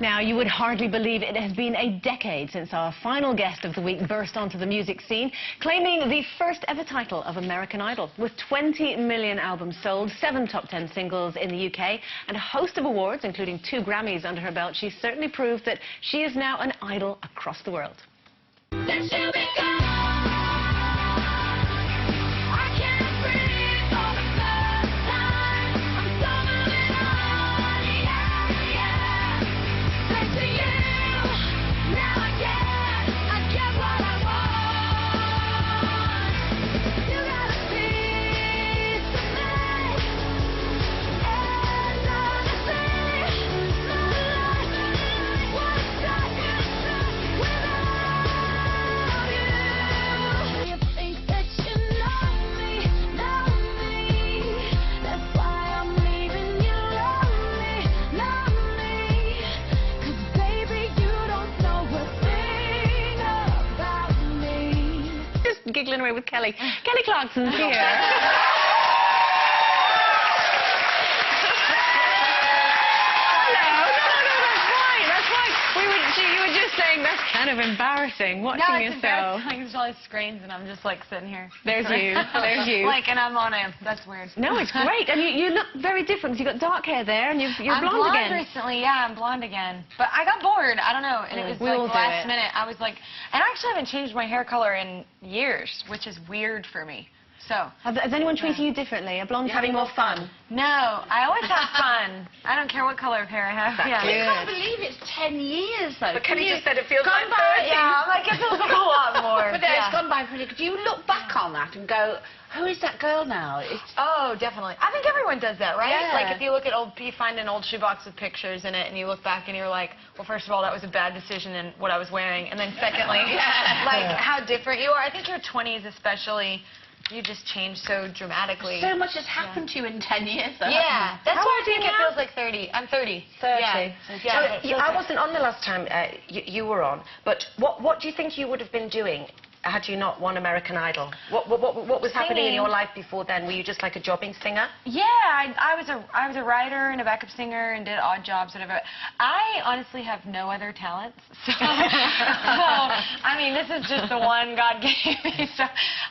Now, you would hardly believe it has been a decade since our final guest of the week burst onto the music scene, claiming the first ever title of American Idol. With 20 million albums sold, 7 top 10 singles in the UK, and a host of awards, including 2 Grammys under her belt, she certainly proved that she is now an idol across the world. Giggling away with Kelly. Kelly Clarkson's here. No, that's fine. You were just saying that's kind of embarrassing, watching yourself. No, it's all these screens and I'm just like sitting here. There's you. There's you. Like, and I'm on him. That's weird. No, it's great. And you look very different. You've got dark hair there and you're blonde again. Recently, yeah, I'm blonde again. But I got bored. I don't know. And it was like last minute. I was like, and I actually haven't changed my hair color in years, which is weird for me. So, has anyone treated you differently? Are blondes having more fun? No, I always have fun. I don't care what color of hair I have. I can't believe it's 10 years, though. But Kelly just said it feels like 30. Yeah, I'm like, it feels like a lot more. But it's gone by pretty good. Do you look back on that and go, who is that girl now? Oh, definitely. I think everyone does that, right? Yeah. Like, if you look at you find an old shoebox with pictures in it, and you look back and you're like, well, first of all, that was a bad decision in what I was wearing. And then secondly, like, how different you are. I think your 20s especially, you just change so dramatically. So much has happened to you in 10 years, though. Yeah, that's why I think it feels like 30. I'm 30. 30. Yeah. So, I wasn't on the last time you were on, but what do you think you would have been doing had you not won American Idol? What was happening in your life before then? Were you just like a jobbing singer? Yeah, I was a writer and a backup singer and did odd jobs, whatever. I honestly have no other talents. So, I mean, this is just the one God gave me, so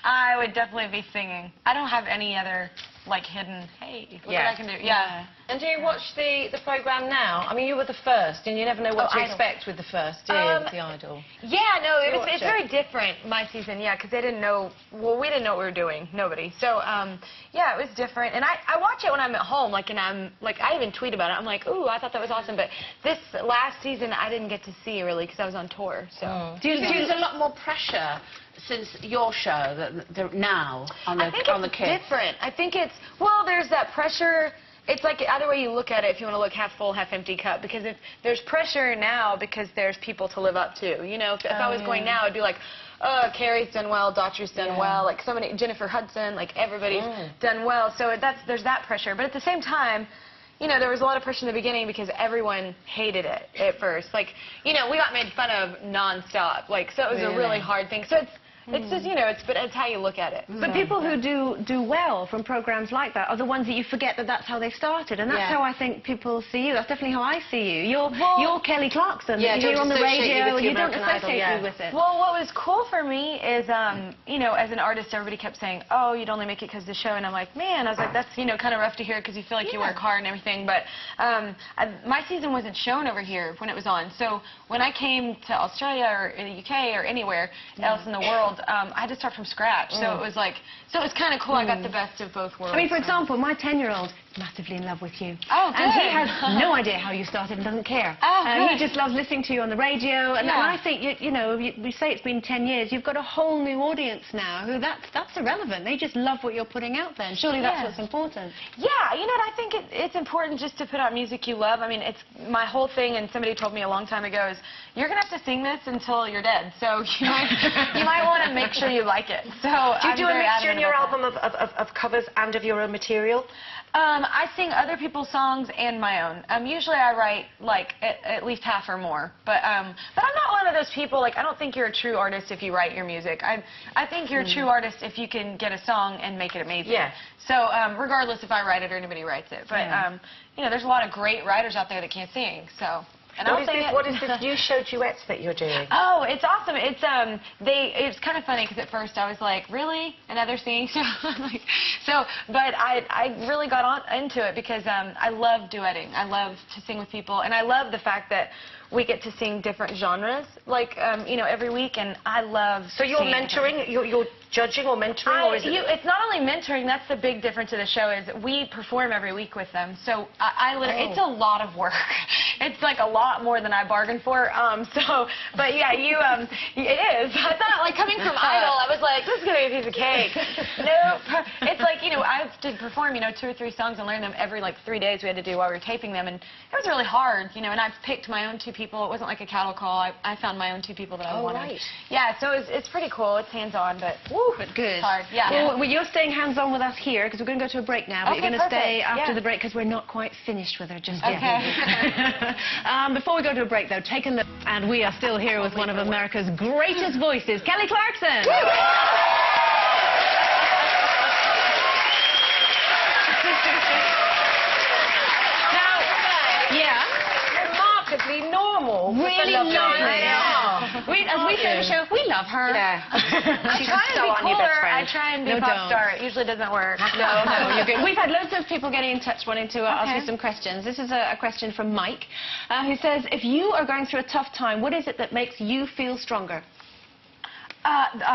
I would definitely be singing. I don't have any other, like, hidden, hey, look what I can do. Yeah. And do you watch the programme now? I mean, you were the first, and you never know what to expect with the first, do you, the Idol? Yeah, no, it's very different, my season, yeah, because they didn't know, well, we didn't know what we were doing, nobody. So, yeah, it was different. And I watch it when I'm at home, like, and I'm, like, I even tweet about it. I'm like, ooh, I thought that was awesome. But this last season, I didn't get to see, really, because I was on tour, so. Do you think there's a lot more pressure since your show now on the kids? I think it's different. I think it's, well, there's that pressure. It's like either way you look at it, if you want to look half full, half empty cup. Because if there's pressure now because there's people to live up to. You know, if I was going now, it'd be like, oh, Carrie's done well, Daughtry's done well, like Jennifer Hudson, like everybody's done well. So there's that pressure. But at the same time, you know, there was a lot of pressure in the beginning because everyone hated it at first. Like, you know, we got made fun of nonstop. Like, so it was a really hard thing. So it's just, you know, it's how you look at it. But people who do well from programs like that are the ones that you forget that's how they started, and that's how I think people see you. That's definitely how I see you. You're Kelly Clarkson. Yeah, you're on the radio, and you don't associate you with it. Well, what was cool for me is, you know, as an artist, everybody kept saying, oh, you'd only make it because of the show, and I'm like, man, I was like, that's, you know, kind of rough to hear because you feel like you work hard and everything, but my season wasn't shown over here when it was on, so when I came to Australia or in the UK or anywhere else in the world, I had to start from scratch, so it was like, so it was kind of cool. I got the best of both worlds. I mean, for example, my 10-year-old is massively in love with you. Oh, good. And he has no idea how you started and doesn't care. Oh, he just loves listening to you on the radio, and I think, you know, we say it's been 10 years, you've got a whole new audience now who that's irrelevant. They just love what you're putting out there, and surely that's what's important. Yeah, you know what, I think it's important just to put out music you love. I mean, it's my whole thing, and somebody told me a long time ago, is you're going to have to sing this until you're dead, so you might want to make sure you like it. So do you do a mixture in your album of covers and of your own material? I sing other people's songs and my own. Usually I write like at least half or more, but I'm not one of those people, like, I don't think you're a true artist if you write your music. I think you're a true artist if you can get a song and make it amazing. Yeah. So regardless if I write it or anybody writes it, but you know, there's a lot of great writers out there that can't sing, so. And I'll sing it. What is this new show duets that you're doing? Oh, it's awesome. It's kind of funny because at first I was like, really? Another singing show? But I really got into it because I love duetting. I love to sing with people, and I love the fact that we get to sing different genres, like, every week, and I love So you're mentoring, you're judging or mentoring, or is it... It's not only mentoring, that's the big difference of the show, is we perform every week with them, so I literally, it's a lot of work. It's like a lot more than I bargained for, but yeah, it is. I thought, like, coming from Idol, I was like, this is going to be a piece of cake. Nope. It's like, I have to perform, 2 or 3 songs and learn them every, 3 days we had to do while we were taping them, and it was really hard, and I picked my own 2 people. It wasn't like a cattle call. I found my own 2 people that I wanted. Right. Yeah, so it's pretty cool. It's hands-on, but But good. it's hard. Yeah. Well, you're staying hands-on with us here because we're going to go to a break now, but Okay, you're going to stay perfect. after Yeah. the break because we're not quite finished with her just yet. Okay. Before we go to a break, though, take a look. And we are still here with one of America's greatest voices, Kelly Clarkson. Remarkably normal. Really lovely. As we say on the show, we love her. Yeah. I try and be cooler. I try and be No, a pop don't. star. It usually doesn't work. No, you're good. We've had loads of people getting in touch wanting to ask Okay. you some questions. This is a question from Mike, who says, if you are going through a tough time, what is it that makes you feel stronger?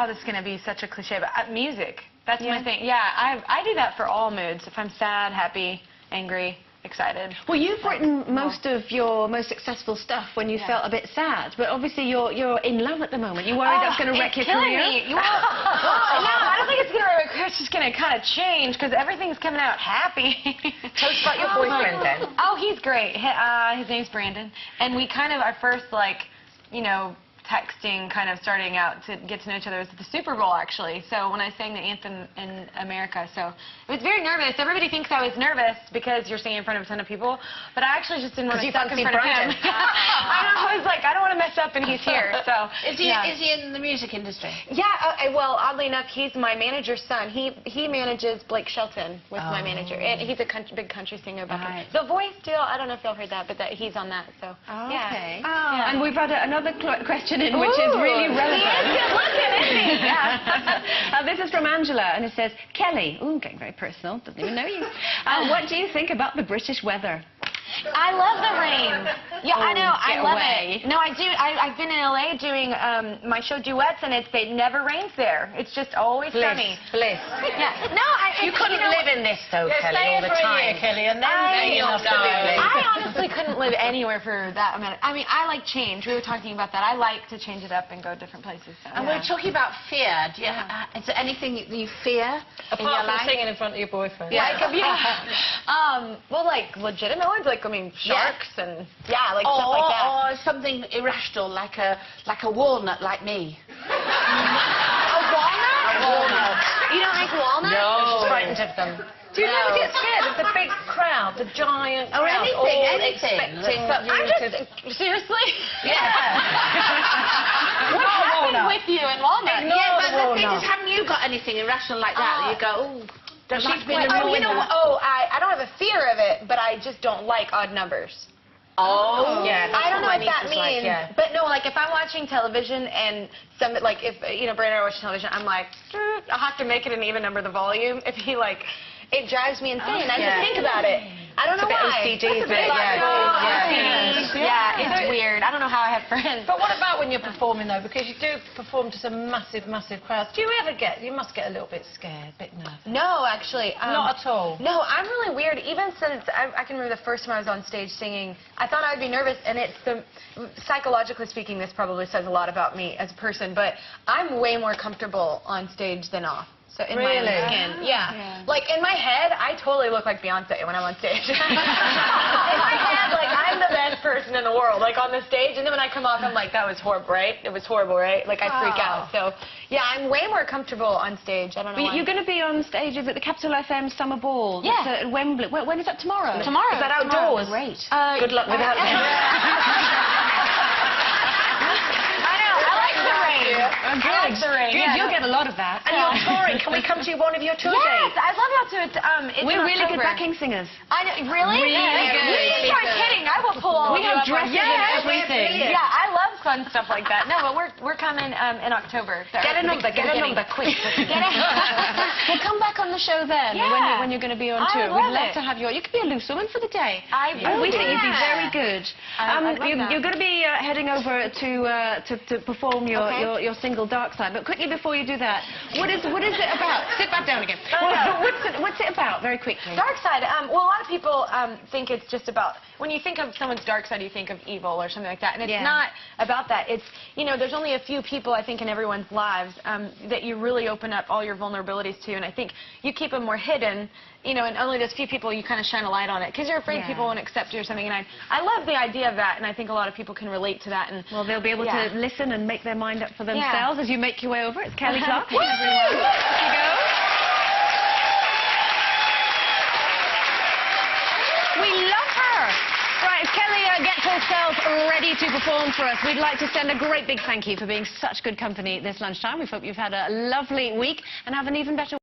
This is going to be such a cliche, but music. That's my thing. Yeah, I do that for all moods. If I'm sad, happy, angry, excited. Well, you've written most of your most successful stuff when you felt a bit sad, but obviously you're in love at the moment. You worried that's going to wreck your career? Me. No, I don't think it's going to wreck. It's just going to kind of change because everything's coming out happy. Tell us about your boyfriend then. Oh, he's great. His name's Brandon, and we kind of our first texting, kind of starting out to get to know each other, was at the Super Bowl, actually. So when I sang the anthem in America, so it was very nervous. Everybody thinks I was nervous because you're singing in front of a ton of people, but I actually just didn't want to suck in front of him. I was like, I don't want to mess up, and he's here. So Is he in the music industry? Yeah. Well, oddly enough, he's my manager's son. He manages Blake Shelton with my manager, and he's a big country singer. The Voice deal. I don't know if y'all heard that, but he's on that. So Okay. Yeah. And we've had another question in, which is really relevant. He is good looking, isn't he? Yeah. This is from Angela, and it says, Kelly, getting very personal, doesn't even know you. What do you think about the British weather? I love the rain. Yeah, I know. I get love away. it. No, I do. I've been in LA doing my show Duets, and it never rains there. It's just always sunny. Bliss. Yeah. No, You couldn't live in this, though, Kelly, all the time. Kelly, and then I honestly couldn't live anywhere for that amount of... I mean, I like change. We were talking about that. I like to change it up and go different places. So. And we're talking about fear. Is there anything you fear in your apart from life? singing in front of your boyfriend. Yeah. Well, like legitimate ones, like sharks and stuff like that. Or something irrational, like a walnut, like me. A walnut? You don't like walnuts? No. I'm just frightened of them. Do you never get scared of the big crowd, the giant Or crowd, anything, all anything. expecting I'm you just seriously. Yeah. What happened with you in walnut? Yeah, but the thing is, haven't you got anything irrational like that? You go, oh, don't like being a you know what? I don't have a fear of it, but I just don't like odd numbers. Oh, yeah, that's I don't know what what my that niece is like, means, yeah. but no, like if I'm watching television and if Brandon and I watch television, I'm like, I'll have to make it an even number the volume. If he it drives me insane. I just think about it. I don't know why. OCD, isn't it? Yeah, it's weird. I don't know how I have friends. But what about when you're performing, though? Because you do perform to some massive, massive crowds. Do you ever you must get a little bit scared, a bit nervous? No, actually. Not at all? No, I'm really weird. Even since, I can remember the first time I was on stage singing, I thought I would be nervous, and psychologically speaking, this probably says a lot about me as a person, but I'm way more comfortable on stage than off. So in my own skin. Yeah. Like, in my head, I totally look like Beyonce when I'm on stage. In my head, I'm the best person in the world, on the stage, and then when I come off, I'm like, that was horrible, right? It was horrible, right? I freak out. So, yeah, I'm way more comfortable on stage. I don't know why. You're going to be on stage at the Capital FM Summer Ball. Yeah. It's at Wembley. When is that, tomorrow? Tomorrow. Is that outdoors? Great. Good luck with that. You'll get a lot of that. And you're touring. Can we come to one of your tour Yes, dates? I'd love to. It's We're in really good October. backing singers. I know, really? Really good. You start kidding. I will pull all We have dresses and everything. Yeah, I love fun stuff like that. No, but we're coming in October. Get a number, quick. Well, come back on the show then Yeah. when you're going to be on I tour. would We'd love love it. to have you. You could be a loose woman for the day. We think you'd be very good. I'd love that. You're going to be heading over to perform your single Dark Side. But quickly before you do that, what is it about? Sit back down again. What's it about? Very quickly. Dark side. Well, a lot of people think it's just about, when you think of someone's dark side, you think of evil or something like that, and it's not about that. It's, you know, there's only a few people, I think, in everyone's lives that you really open up all your vulnerabilities to, and I think you keep them more hidden, you know, and only those few people you kind of shine a light on it, because you're afraid people won't accept you or something, and I love the idea of that, and I think a lot of people can relate to that. And well, they'll be able to listen and make their mind up for themselves as you make your way over. It's Kelly Clarkson, everyone. Off you go. We love her. Right, as Kelly gets herself ready to perform for us, we'd like to send a great big thank you for being such good company this lunchtime. We hope you've had a lovely week and have an even better